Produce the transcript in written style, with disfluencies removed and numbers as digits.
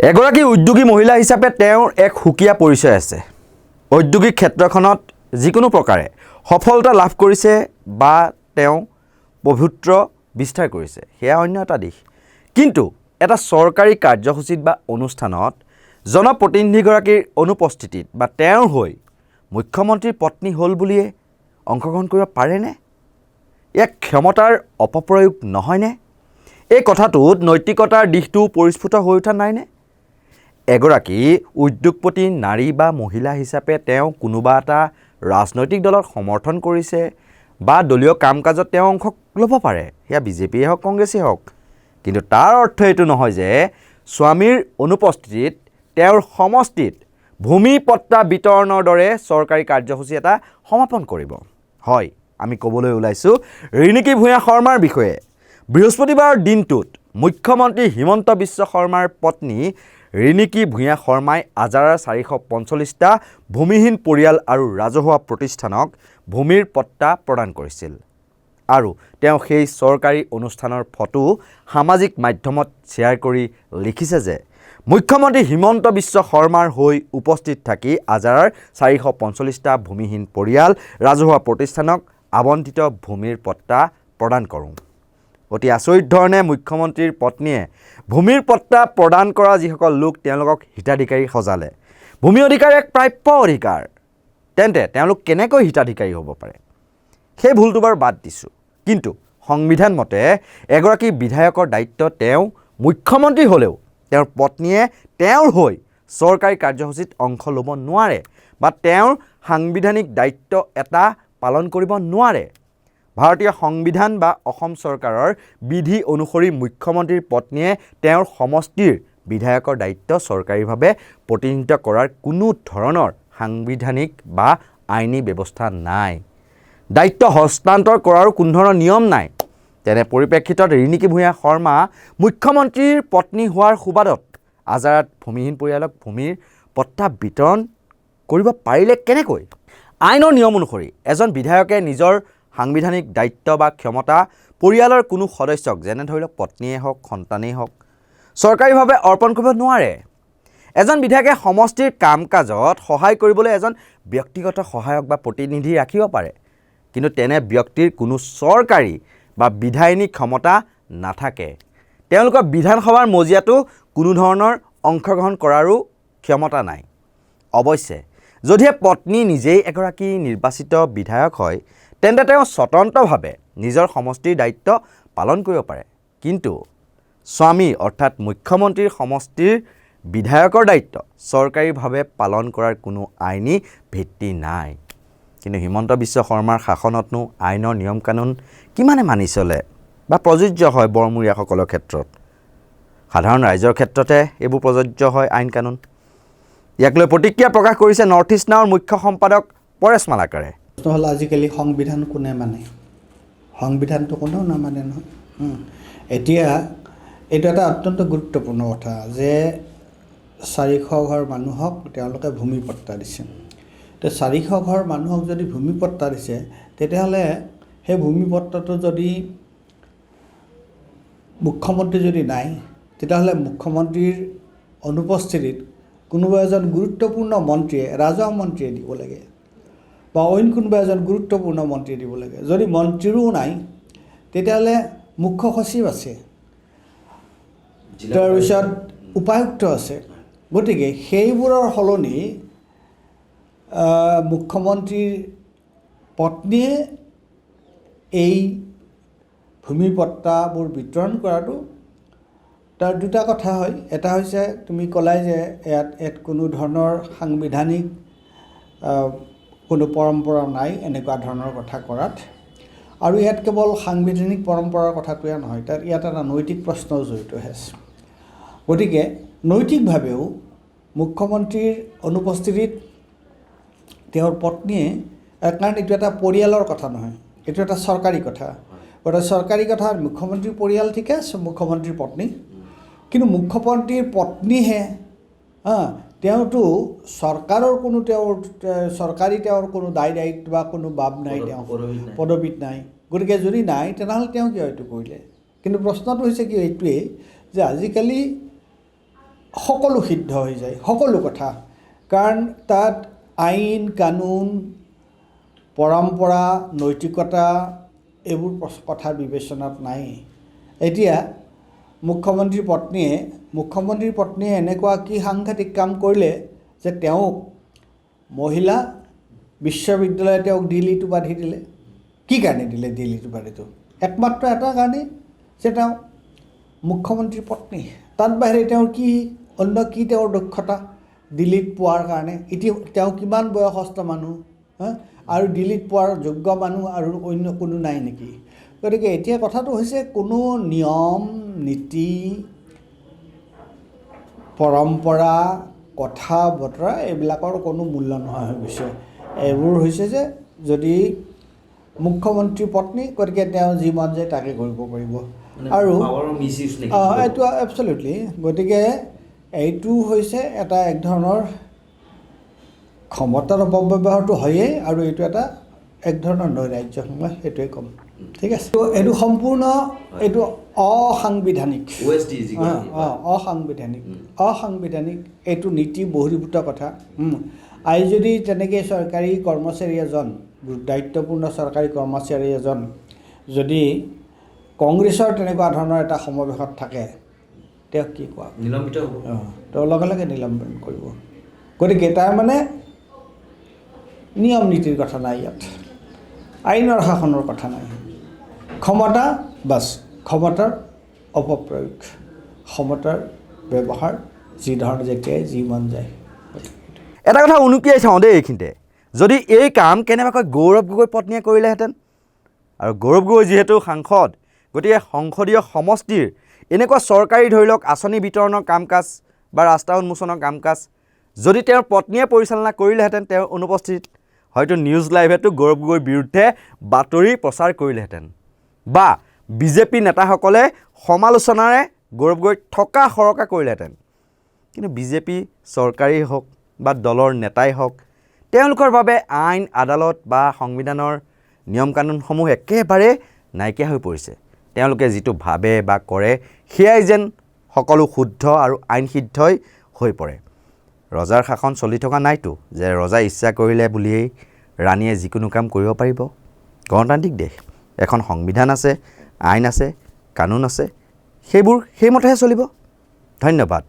এগৰাকী উদ্যোগী মহিলা হিচাপে তেওঁৰ এক সুকীয়া পৰিচয় আছে। ঔদ্যোগিক ক্ষেত্ৰখনত যিকোনো প্ৰকাৰে সফলতা লাভ কৰিছে বা তেওঁ প্ৰভুত্ব বিস্তাৰ কৰিছে, সেয়া অন্য এটা দিশ। কিন্তু এটা চৰকাৰী কাৰ্যসূচীত বা অনুষ্ঠানত জনপ্ৰতিনিধিগৰাকীৰ অনুপস্থিতিত বা তেওঁৰ হৈ মুখ্যমন্ত্ৰীৰ পত্নী হ'ল বুলিয়ে অংশগ্ৰহণ কৰিব পাৰেনে? ইয়াক ক্ষমতাৰ অপপ্ৰয়োগ নহয়নে? এই কথাটোত নৈতিকতাৰ দিশটো পৰিস্ফুট হৈ উঠা নাইনে? এগৰাকী উদ্যোগপতি নাৰী বা মহিলা হিচাপে তেওঁ কোনোবা এটা ৰাজনৈতিক দলক সমৰ্থন কৰিছে বা দলীয় কাম কাজত তেওঁ অংশ ল'ব পাৰে, সেয়া বিজেপিয়ে হওক কংগ্ৰেছেই হওক। কিন্তু তাৰ অৰ্থ এইটো নহয় যে স্বামীৰ অনুপস্থিতিত তেওঁৰ সমষ্টিত ভূমি পট্টা বিতৰণৰ দৰে চৰকাৰী কাৰ্যসূচী এটা সমাপন কৰিব। হয়, আমি ক'বলৈ ওলাইছোঁ ৰিণিকী ভূঞা শৰ্মাৰ বিষয়ে। বৃহস্পতিবাৰৰ দিনটোত মুখ্যমন্ত্ৰী হিমন্ত বিশ্ব শৰ্মাৰ পত্নী ৰিণিকী ভূঞা শৰ্মাই আজাৰাৰ 445টা ভূমিহীন পৰিয়াল আৰু ৰাজহুৱা প্ৰতিষ্ঠানক ভূমিৰ পট্টা প্ৰদান কৰিছিল। আৰু তেওঁ সেই চৰকাৰী অনুষ্ঠানৰ ফটো সামাজিক মাধ্যমত শ্বেয়াৰ কৰি লিখিছে যে মুখ্যমন্ত্ৰী হিমন্ত বিশ্ব শৰ্মাৰ হৈ উপস্থিত থাকি আজাৰাৰ 445টা ভূমিহীন পৰিয়াল ৰাজহুৱা প্ৰতিষ্ঠানক আবণ্টিত ভূমিৰ পট্টা প্ৰদান কৰোঁ। অতি আচৰিত ধৰণে মুখ্যমন্ত্ৰীৰ পত্নীয়ে ভূমিৰ পট্টা প্ৰদান কৰা যিসকল লোক তেওঁলোকক হিতাধিকাৰী সজালে। ভূমি অধিকাৰ এক প্ৰাপ্য অধিকাৰ, তেন্তে তেওঁলোক কেনেকৈ হিতাধিকাৰী হ'ব পাৰে? সেই ভুলটো বাৰু বাদ দিছোঁ। কিন্তু সংবিধান মতে এগৰাকী বিধায়কৰ দায়িত্ব তেওঁ মুখ্যমন্ত্ৰী হ'লেও তেওঁৰ পত্নীয়ে তেওঁৰ হৈ চৰকাৰী কাৰ্যসূচীত অংশ ল'ব নোৱাৰে বা তেওঁৰ সাংবিধানিক দায়িত্ব এটা পালন কৰিব নোৱাৰে। ভাৰতীয় সংবিধান বা অসম চৰকাৰৰ বিধি অনুসৰি মুখ্যমন্ত্ৰীৰ পত্নীয়ে তেওঁৰ সমষ্টিৰ বিধায়কৰ দায়িত্ব চৰকাৰীভাৱে প্ৰতিনিধিত্ব কৰাৰ কোনো ধৰণৰ সাংবিধানিক বা আইনী ব্যৱস্থা নাই। দায়িত্ব হস্তান্তৰ কৰাৰো কোনো ধৰণৰ নিয়ম নাই। তেনে পৰিপ্ৰেক্ষিতত ৰিণিকী ভূঞা শৰ্মা মুখ্যমন্ত্ৰীৰ পত্নী হোৱাৰ সুবাদত আজাৰাত ভূমিহীন পৰিয়ালক ভূমিৰ পট্টা বিতৰণ কৰিব পাৰিলে কেনেকৈ? আইনৰ নিয়ম অনুসৰি এজন বিধায়কে নিজৰ সাংবিধানিক দায়িত্ব বা ক্ষমতা পৰিয়ালৰ কোনো সদস্যক, যেনে ধৰি লওক পত্নীয়ে হওক সন্তানেই হওক, চৰকাৰীভাৱে অৰ্পণ কৰিব নোৱাৰে। এজন বিধায়কে সমষ্টিৰ কাম কাজত সহায় কৰিবলৈ এজন ব্যক্তিগত সহায়ক বা প্ৰতিনিধি ৰাখিব পাৰে, কিন্তু তেনে ব্যক্তিৰ কোনো চৰকাৰী বা বিধায়িনী ক্ষমতা নাথাকে। তেওঁলোকৰ বিধানসভাৰ মজিয়াতো কোনো ধৰণৰ অংশগ্ৰহণ কৰাৰো ক্ষমতা নাই। অৱশ্যে যদিহে পত্নী নিজেই এগৰাকী নিৰ্বাচিত বিধায়ক হয়, তেন্তে তেওঁ স্বতন্ত্ৰভাৱে নিজৰ সমষ্টিৰ দায়িত্ব পালন কৰিব পাৰে। কিন্তু স্বামী অৰ্থাৎ মুখ্যমন্ত্ৰীৰ সমষ্টিৰ বিধায়কৰ দায়িত্ব চৰকাৰীভাৱে পালন কৰাৰ কোনো আইনী ভিত্তি নাই। কিন্তু হিমন্ত বিশ্ব শৰ্মাৰ শাসনতনো আইনৰ নিয়ম কানুন কিমানে মানি চলে বা প্ৰযোজ্য হয়? বৰমূৰীয়াসকলৰ ক্ষেত্ৰত, সাধাৰণ ৰাইজৰ ক্ষেত্ৰতে এইবোৰ প্ৰযোজ্য হয় আইন কানুন। ইয়াক লৈ প্ৰতিক্ৰিয়া প্ৰকাশ কৰিছে নৰ্থ ইষ্ট নাওৰ মুখ্য সম্পাদক পৰেশ মালাকাৰে। প্ৰশ্ন হ'ল আজিকালি সংবিধান কোনে মানে? সংবিধানটো কোনেও নামানে নহয়। এতিয়া এইটো এটা অত্যন্ত গুৰুত্বপূৰ্ণ কথা যে 400 ঘৰ মানুহক তেওঁলোকে ভূমি পট্টা দিছে। তো 400 ঘৰ মানুহক যদি ভূমি পট্টা দিছে, তেতিয়াহ'লে সেই ভূমি পট্টাটো যদি মুখ্যমন্ত্ৰী যদি নাই, তেতিয়াহ'লে মুখ্যমন্ত্ৰীৰ অনুপস্থিতিত কোনোবা এজন গুৰুত্বপূৰ্ণ মন্ত্ৰীয়ে, ৰাজহ মন্ত্ৰীয়ে দিব লাগে বা অইন কোনোবা এজন গুৰুত্বপূৰ্ণ মন্ত্ৰীয়ে দিব লাগে। যদি মন্ত্ৰীৰো নাই, তেতিয়াহ'লে মুখ্য সচিব আছে, তাৰপিছত উপায়ুক্ত আছে। গতিকে সেইবোৰৰ সলনি মুখ্যমন্ত্ৰীৰ পত্নীয়ে এই ভূমি পট্টাবোৰ বিতৰণ কৰাটো, তাৰ দুটা কথা হয়। এটা হৈছে তুমি ক'লাই যে ইয়াত কোনো ধৰণৰ সাংবিধানিক কোনো পৰম্পৰা নাই এনেকুৱা ধৰণৰ কথা কৰাত। আৰু ইয়াত কেৱল সাংবিধানিক পৰম্পৰাৰ কথাটোৱে নহয়, ইয়াত এটা নৈতিক প্ৰশ্নও জড়িত হৈ আছে। গতিকে নৈতিকভাৱেও মুখ্যমন্ত্ৰীৰ অনুপস্থিতিত তেওঁৰ পত্নীয়ে, কাৰণ এইটো এটা পৰিয়ালৰ কথা নহয়, এইটো এটা চৰকাৰী কথা। গতিকে চৰকাৰী কথা, মুখ্যমন্ত্ৰীৰ পৰিয়াল ঠিকে আছে, মুখ্যমন্ত্ৰীৰ পত্নী, কিন্তু মুখ্যমন্ত্ৰীৰ পত্নীহে তেওঁতো চৰকাৰৰ কোনো চৰকাৰী তেওঁৰ কোনো দায়িত্ব বা কোনো বাব নাই, তেওঁ পদবীত নাই। গতিকে যদি নাই, তেনেহ'লে তেওঁ কিয় এইটো কৰিলে? কিন্তু প্ৰশ্নটো হৈছে কি এইটোৱেই যে আজিকালি সকলো সিদ্ধ হৈ যায়, সকলো কথা। কাৰণ তাত আইন কানুন পৰম্পৰা নৈতিকতা এইবোৰ কথা বিবেচনাত নাই। এতিয়া মুখ্যমন্ত্ৰীৰ পত্নীয়ে এনেকুৱা কি সাংঘাতিক কাম কৰিলে যে তেওঁক মহিলা বিশ্ববিদ্যালয়ে তেওঁক ডিলিটো বান্ধি দিলে। কি কাৰণে দিলে ডিলিটো বান্ধীটো? একমাত্ৰ এটা কাৰণেই যে তেওঁ মুখ্যমন্ত্ৰীৰ পত্নী। তাত বাহিৰে তেওঁৰ কি অন্য কি তেওঁৰ দক্ষতা ডিলিট পোৱাৰ কাৰণে? এতিয়া তেওঁ কিমান বয়সস্থ মানুহ আৰু ডিলিট পোৱাৰ যোগ্য মানুহ আৰু অন্য কোনো নাই নেকি? গতিকে এতিয়া কথাটো হৈছে কোনো নিয়ম নীতি পৰম্পৰা কথা বতৰা এইবিলাকৰ কোনো মূল্য নোহোৱা হৈ গৈছে। এইবোৰ হৈছে যে যদি মুখ্যমন্ত্ৰীৰ পত্নী, গতিকে তেওঁ যি মন যায় তাকে কৰিব পাৰিব। আৰু এইটো এবছলিউটলি, গতিকে এইটো হৈছে এটা এক ধৰণৰ ক্ষমতাৰ অপব্যৱহাৰটো হয়েই, আৰু এইটো এটা এক ধৰণৰ নৈৰাজ্য। মই সেইটোৱে ক'ম। ঠিক আছে, এইটো সম্পূৰ্ণ এইটো অসাংবিধানিক, অসাংবিধানিক এইটো নীতি বহিৰ্ভূত কথা। আজি যদি তেনেকৈ চৰকাৰী কৰ্মচাৰী এজন, দায়িত্বপূৰ্ণ চৰকাৰী কৰ্মচাৰী এজন যদি কংগ্ৰেছৰ তেনেকুৱা ধৰণৰ এটা সমাৱেশত থাকে, তেওঁক কি কোৱা? নিলম্বিত হ'ব। তেওঁ লগে লগে নিলম্বন কৰিব। গতিকে তাৰমানে নিয়ম নীতিৰ কথা নাই ইয়াত, আইনৰ শাসনৰ কথা নাই। ক্ষমতা, বাছ ক্ষমতাৰ অপপ্ৰয়োগ, ক্ষমতাৰ ব্যৱহাৰ যি ধৰণৰ যেতিয়াই যি মন যায়। এটা কথা উনুকিয়াই চাওঁ দেই এইখিনিতে, যদি এই কাম কেনেবাকৈ গৌৰৱ গগৈ পত্নীয়ে কৰিলেহেঁতেন, আৰু গৌৰৱ গগৈ যিহেতু সাংসদ, গতিকে সংসদীয় সমষ্টিৰ এনেকুৱা চৰকাৰী ধৰি লওক আঁচনি বিতৰণৰ কাম কাজ বা ৰাস্তা উন্মোচনৰ কাম কাজ যদি তেওঁৰ পত্নীয়ে পৰিচালনা কৰিলেহেঁতেন, তেওঁৰ অনুপস্থিতিত হয়তো নিউজ লাইভেতো গৌৰৱ গগৈৰ বিৰুদ্ধে বাতৰি প্ৰচাৰ কৰিলেহেঁতেন, বা বিজেপি নেতাসকলে সমালোচনাৰে গৌৰৱ গগৈক থকা সৰকা কৰিলেহেঁতেন। কিন্তু বিজেপি চৰকাৰেই হওক বা দলৰ নেতাই হওক, তেওঁলোকৰ বাবে আইন আদালত বা সংবিধানৰ নিয়ম কানুনসমূহ একেবাৰে নাইকিয়া হৈ পৰিছে। তেওঁলোকে যিটো ভাবে বা কৰে সেয়াই যেন সকলো শুদ্ধ আৰু আইনসিদ্ধই হৈ পৰে। ৰজাৰ শাসন চলি থকা নাইতো যে ৰজাই ইচ্ছা কৰিলে বুলিয়েই ৰাণীয়ে যিকোনো কাম কৰিব পাৰিব। গণতান্ত্ৰিক দেশ, এখন সংবিধান আছে, আইন আছে, কানুন আছে, সেইবোৰ সেইমতেহে চলিব। ধন্যবাদ।